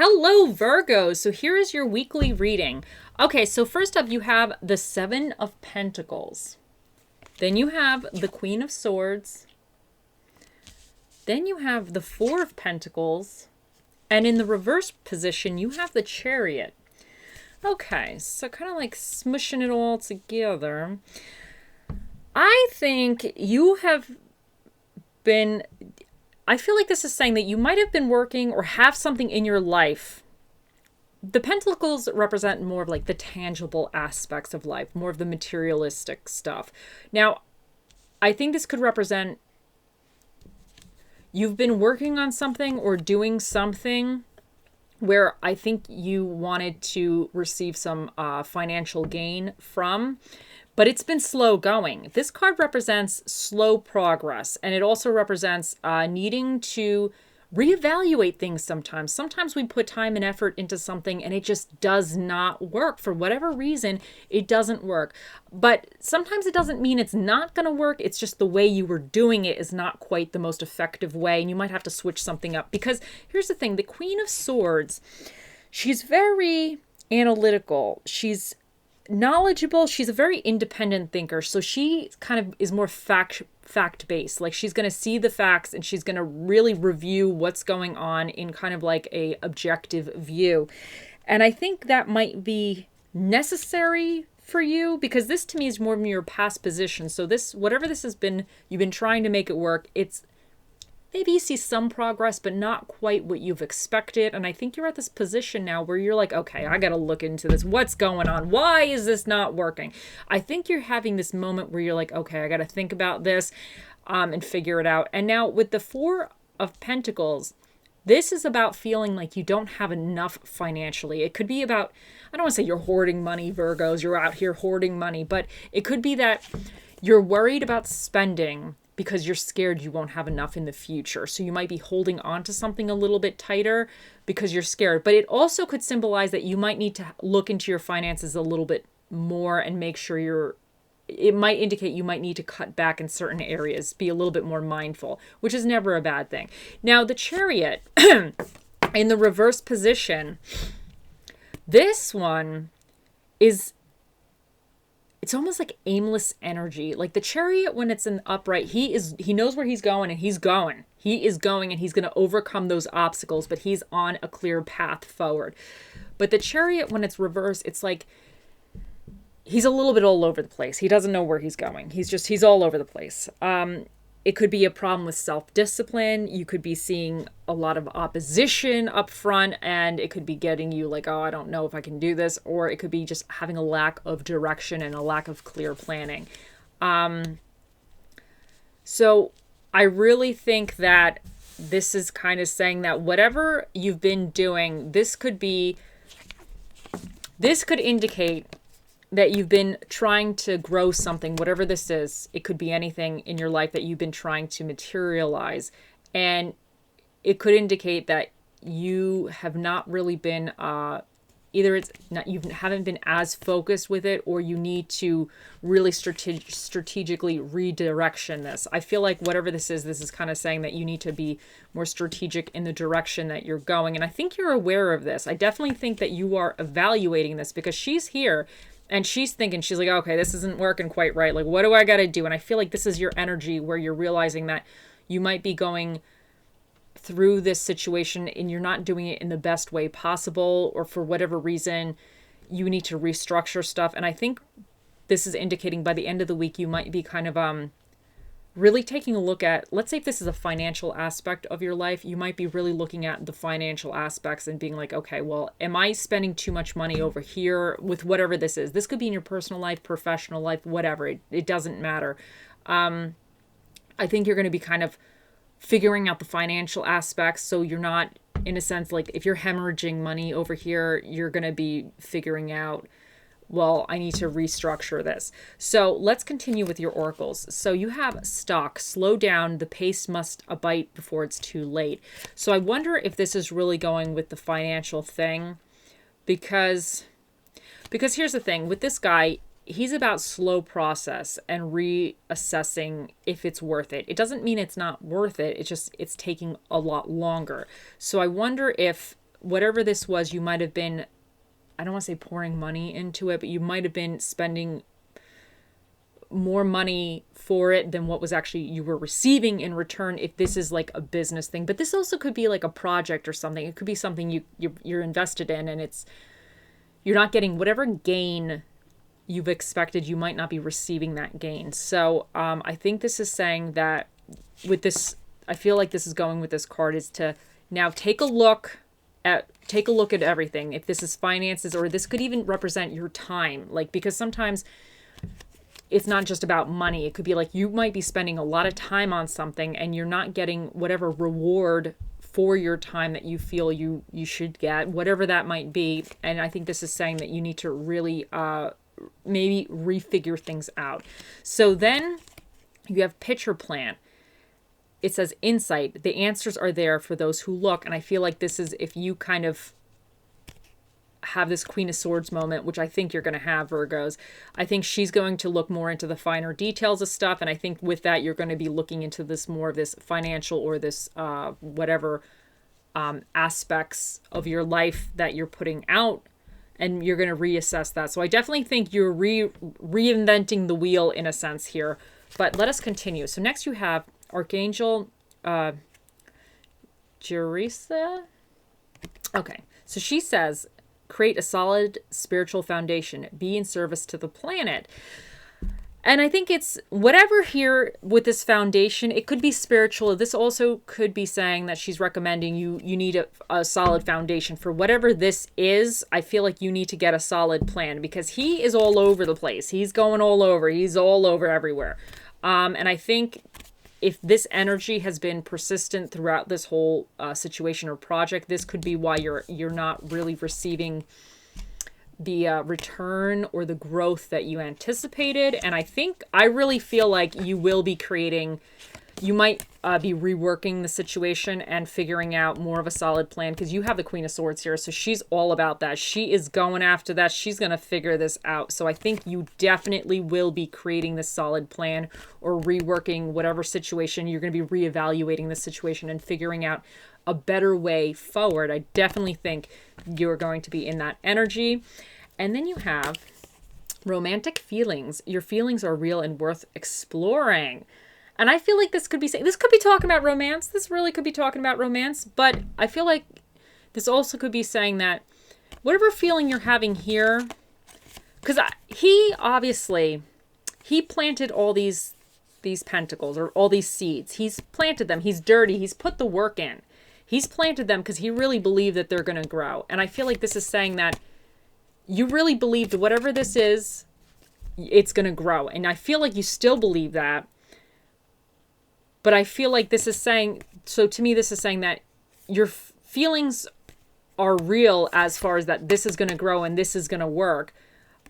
Hello, Virgo. So here is your weekly reading. Okay, so first up, you have the Seven of Pentacles. Then you have the Queen of Swords. Then you have the Four of Pentacles. And in the reverse position, you have the Chariot. Okay, so kind of like smushing it all together. I think you have been... I feel like this is saying that you might have been working or have something in your life. The pentacles represent more of like the tangible aspects of life, more of the materialistic stuff. Now, I think this could represent you've been working on something or doing something where I think you wanted to receive some financial gain from, but it's been slow going. This card represents slow progress, and it also represents needing to reevaluate things sometimes. Sometimes we put time and effort into something and it just does not work. For whatever reason, it doesn't work. But sometimes it doesn't mean it's not going to work. It's just the way you were doing it is not quite the most effective way, and you might have to switch something up. Because here's the thing, the Queen of Swords, she's very analytical. She's knowledgeable. She's a very independent thinker. So she kind of is more fact-based. Like, she's going to see the facts and she's going to really review what's going on in kind of like a objective view. And I think that might be necessary for you, because this to me is more of your past position. So this, whatever this has been, you've been trying to make it work. It's maybe you see some progress, but not quite what you've expected. And I think you're at this position now where you're like, okay, I got to look into this. What's going on? Why is this not working? I think you're having this moment where you're like, okay, I got to think about this and figure it out. And now with the Four of Pentacles, this is about feeling like you don't have enough financially. It could be about, I don't want to say you're hoarding money, Virgos, you're out here hoarding money, but it could be that you're worried about spending because you're scared you won't have enough in the future. So you might be holding on to something a little bit tighter because you're scared. But it also could symbolize that you might need to look into your finances a little bit more and make sure it might indicate you might need to cut back in certain areas, be a little bit more mindful, which is never a bad thing. Now, the Chariot in the reverse position, this one is... it's almost like aimless energy. Like the Chariot, when it's in upright, he knows where he's going and he's going. He is going and he's going to overcome those obstacles, but he's on a clear path forward. But the Chariot, when it's reversed, it's like he's a little bit all over the place. He doesn't know where he's going. He's all over the place. It could be a problem with self-discipline. You could be seeing a lot of opposition up front, and it could be getting you like, oh, I don't know if I can do this. Or it could be just having a lack of direction and a lack of clear planning. So I really think that this is kind of saying that whatever you've been doing, this could indicate that you've been trying to grow something, whatever this is. It could be anything in your life that you've been trying to materialize. And it could indicate that you have not really been, either you haven't been as focused with it, or you need to really strategically redirection this. I feel like whatever this is kind of saying that you need to be more strategic in the direction that you're going. And I think you're aware of this. I definitely think that you are evaluating this, because she's here and she's thinking, she's like, okay, this isn't working quite right. Like, what do I got to do? And I feel like this is your energy where you're realizing that you might be going through this situation and you're not doing it in the best way possible, or for whatever reason, you need to restructure stuff. And I think this is indicating by the end of the week, you might be kind of really taking a look at, let's say if this is a financial aspect of your life, you might be really looking at the financial aspects and being like, okay, well, am I spending too much money over here with whatever this is? This could be in your personal life, professional life, whatever. It doesn't matter. I think you're going to be kind of figuring out the financial aspects, so you're not, in a sense, like if you're hemorrhaging money over here, you're going to be figuring out, well, I need to restructure this. So let's continue with your oracles. So you have stock, slow down, the pace must abate before it's too late. So I wonder if this is really going with the financial thing, because here's the thing with this guy, he's about slow process and reassessing if it's worth it. It doesn't mean it's not worth it. It's just, it's taking a lot longer. So I wonder if whatever this was, you might have been, I don't want to say pouring money into it, but you might have been spending more money for it than what was actually you were receiving in return, if this is like a business thing. But this also could be like a project or something. It could be something you're invested in, and you're not getting whatever gain you've expected. You might not be receiving that gain. So I think this is saying that with this, I feel like this is going with this card, is to now take a look at everything. If this is finances, or this could even represent your time, like, because sometimes it's not just about money. It could be like you might be spending a lot of time on something and you're not getting whatever reward for your time that you feel you should get, whatever that might be. And I think this is saying that you need to really maybe refigure things out. So then you have picture plan. It says insight. The answers are there for those who look. And I feel like this is if you kind of have this Queen of Swords moment, which I think you're going to have, Virgos. I think she's going to look more into the finer details of stuff. And I think with that, you're going to be looking into this more of this financial or this whatever aspects of your life that you're putting out. And you're going to reassess that. So I definitely think you're reinventing the wheel in a sense here. But let us continue. So next you have Archangel Jerisa. Okay. So she says, create a solid spiritual foundation. Be in service to the planet. And I think it's whatever here with this foundation, it could be spiritual. This also could be saying that she's recommending you need a solid foundation for whatever this is. I feel like you need to get a solid plan because he is all over the place. He's going all over. He's all over everywhere. And I think if this energy has been persistent throughout this whole situation or project, this could be why you're not really receiving the return or the growth that you anticipated. And I really feel like you will be you might be reworking the situation and figuring out more of a solid plan, because you have the Queen of Swords here. So she's all about that. She is going after that. She's going to figure this out. So I think you definitely will be creating this solid plan or reworking whatever situation. You're going to be reevaluating the situation and figuring out a better way forward. I definitely think you're going to be in that energy. And then you have romantic feelings. Your feelings are real and worth exploring. And I feel like this could be talking about romance. This really could be talking about romance. But I feel like this also could be saying that whatever feeling you're having here, because he planted all these pentacles or all these seeds. He's planted them. He's dirty. He's put the work in. He's planted them because he really believed that they're going to grow. And I feel like this is saying that you really believed whatever this is, it's going to grow. And I feel like you still believe that. But I feel like this is saying, so to me, this is saying that your feelings are real as far as that this is going to grow and this is going to work.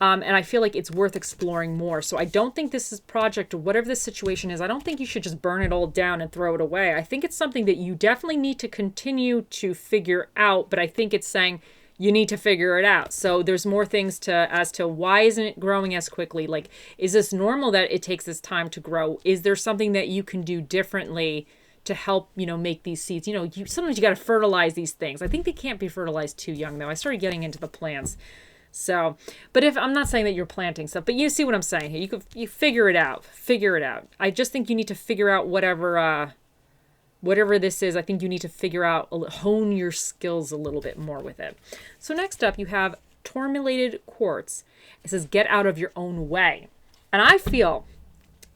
And I feel like it's worth exploring more. So I don't think this is project or whatever this situation is, I don't think you should just burn it all down and throw it away. I think it's something that you definitely need to continue to figure out. But I think it's saying you need to figure it out. So there's more things as to why isn't it growing as quickly? Like, is this normal that it takes this time to grow? Is there something that you can do differently to help, make these seeds? Sometimes you got to fertilize these things. I think they can't be fertilized too young though. I started getting into the plants. So, but I'm not saying that you're planting stuff, but you see what I'm saying here. You figure it out. I just think you need to figure out whatever this is. I think you need to figure out, hone your skills a little bit more with it. So next up, you have Tourmalated Quartz. It says, get out of your own way. And I feel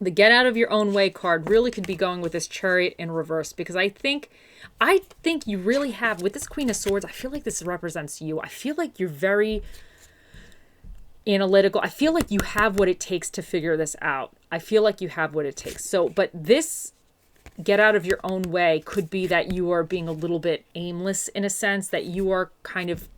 the get out of your own way card really could be going with this Chariot in reverse, because I think you really have, with this Queen of Swords, I feel like this represents you. I feel like you're very analytical. I feel like you have what it takes to figure this out. I feel like you have what it takes. So, but this get out of your own way could be that you are being a little bit aimless in a sense, that you are kind of,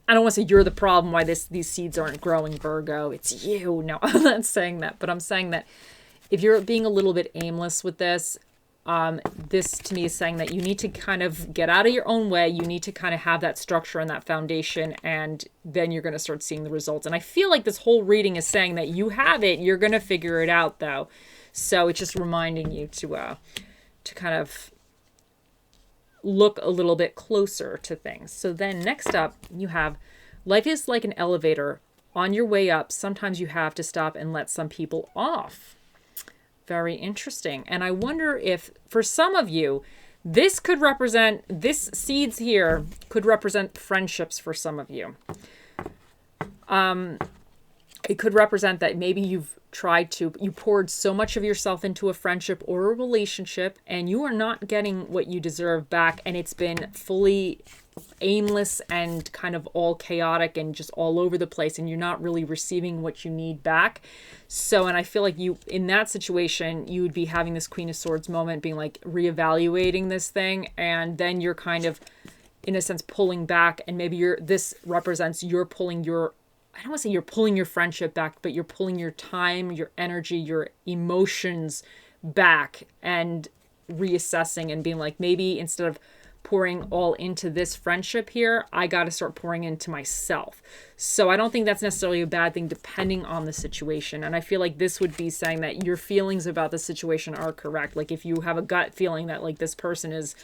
I don't want to say you're the problem why these seeds aren't growing, Virgo. It's you. No, I'm not saying that, but I'm saying that if you're being a little bit aimless with this, this to me is saying that you need to kind of get out of your own way. You need to kind of have that structure and that foundation, and then you're going to start seeing the results. And I feel like this whole reading is saying that you have it. You're going to figure it out though. So it's just reminding you to kind of look a little bit closer to things. So then next up, you have life is like an elevator. On your way up, sometimes you have to stop and let some people off. Very interesting. And I wonder if for some of you, this seeds here could represent friendships for some of you. It could represent that maybe you poured so much of yourself into a friendship or a relationship and you are not getting what you deserve back, and it's been fully aimless and kind of all chaotic and just all over the place, and you're not really receiving what you need back. So, and I feel like you, in that situation, you would be having this Queen of Swords moment, being like reevaluating this thing, and then you're kind of, in a sense, pulling back, and maybe this represents you're pulling your, I don't want to say you're pulling your friendship back, but you're pulling your time, your energy, your emotions back, and reassessing and being like, maybe instead of pouring all into this friendship here, I got to start pouring into myself. So I don't think that's necessarily a bad thing depending on the situation. And I feel like this would be saying that your feelings about the situation are correct. Like if you have a gut feeling that like this person is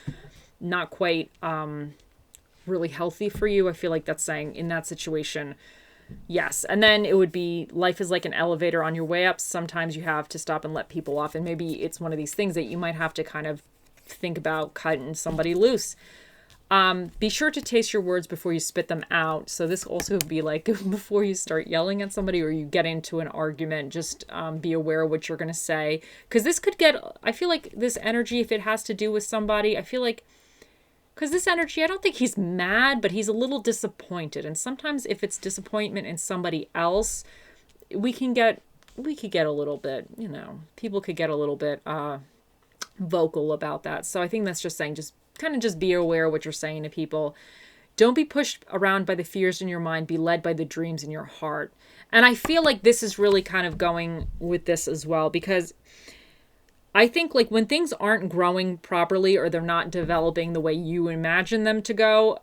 not quite really healthy for you, I feel like that's saying in that situation, yes. And then it would be life is like an elevator. On your way up, sometimes you have to stop and let people off. And maybe it's one of these things that you might have to kind of think about cutting somebody loose. Be sure to taste your words before you spit them out. So this also would be like before you start yelling at somebody or you get into an argument, just be aware of what you're going to say. Because this could get, I feel like this energy, if it has to do with somebody, I feel like, because this energy, I don't think he's mad, but he's a little disappointed. And sometimes if it's disappointment in somebody else, we could get a little bit, people could get a little bit vocal about that. So I think that's just saying, just be aware of what you're saying to people. Don't be pushed around by the fears in your mind. Be led by the dreams in your heart. And I feel like this is really kind of going with this as well, because I think like when things aren't growing properly or they're not developing the way you imagine them to go,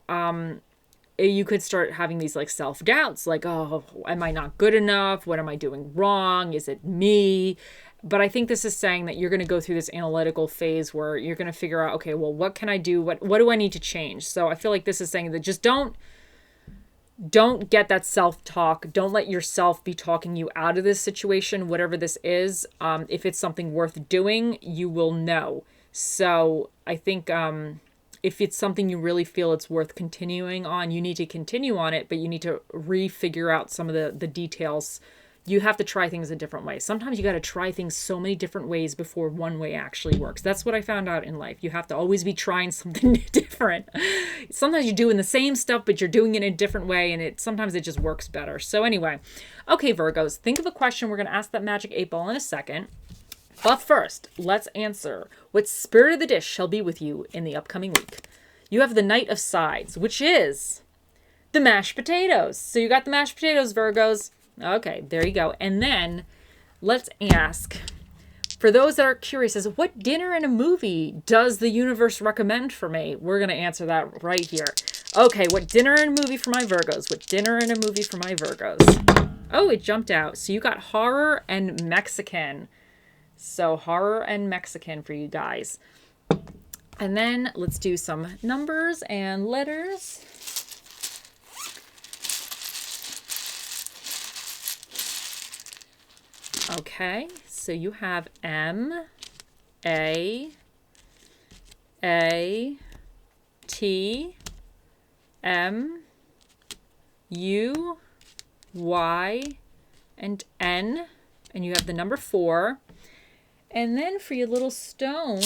you could start having these like self-doubts, like, oh, am I not good enough? What am I doing wrong? Is it me? But I think this is saying that you're going to go through this analytical phase where you're going to figure out, okay, well, what can I do? What do I need to change? So I feel like this is saying that just don't get that self-talk. Don't let yourself be talking you out of this situation, whatever this is. If it's something worth doing, you will know. So I think if it's something you really feel it's worth continuing on, you need to continue on it, but you need to re-figure out some of the details. You have to try things a different way. Sometimes you got to try things so many different ways before one way actually works. That's what I found out in life. You have to always be trying something different. Sometimes you're doing the same stuff, but you're doing it in a different way, and sometimes it just works better. So anyway, okay, Virgos, think of a question. We're going to ask that magic 8-ball in a second. But first, let's answer what spirit of the dish shall be with you in the upcoming week. You have the Knight of Sides, which is the mashed potatoes. So you got the mashed potatoes, Virgos. Okay, there you go. And then let's ask, for those that are curious, as what dinner and a movie does the universe recommend for me? We're going to answer that right here. Okay, what dinner and movie for my Virgos? What dinner and a movie for my Virgos? Oh, it jumped out. So you got horror and Mexican. So horror and Mexican for you guys. And then let's do some numbers and letters. Okay, so you have M, A, T, M, U, Y, and N, and you have the number 4. And then for your little stone,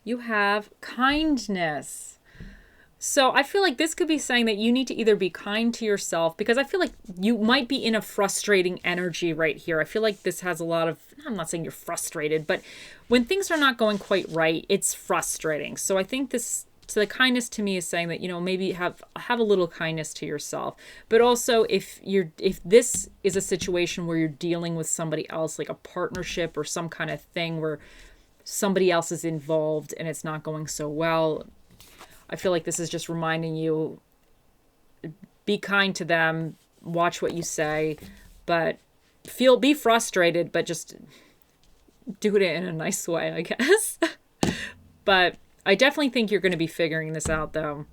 you have kindness. So I feel like this could be saying that you need to either be kind to yourself, because I feel like you might be in a frustrating energy right here. I feel like this has a lot of, I'm not saying you're frustrated, but when things are not going quite right, it's frustrating. So I think this, so the kindness to me is saying that, maybe have a little kindness to yourself. But also if this is a situation where you're dealing with somebody else, like a partnership or some kind of thing where somebody else is involved and it's not going so well, I feel like this is just reminding you, be kind to them, watch what you say, but be frustrated, but just do it in a nice way, I guess. But I definitely think you're going to be figuring this out, though.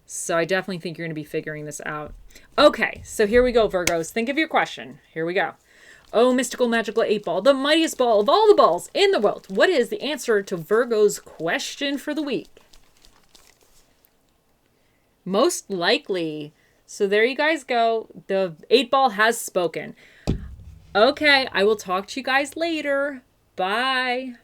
So I definitely think you're going to be figuring this out. Okay, so here we go, Virgos. Think of your question. Here we go. Oh, mystical, magical 8-ball, the mightiest ball of all the balls in the world. What is the answer to Virgo's question for the week? Most likely. So there you guys go. The 8-ball has spoken. Okay, I will talk to you guys later. Bye.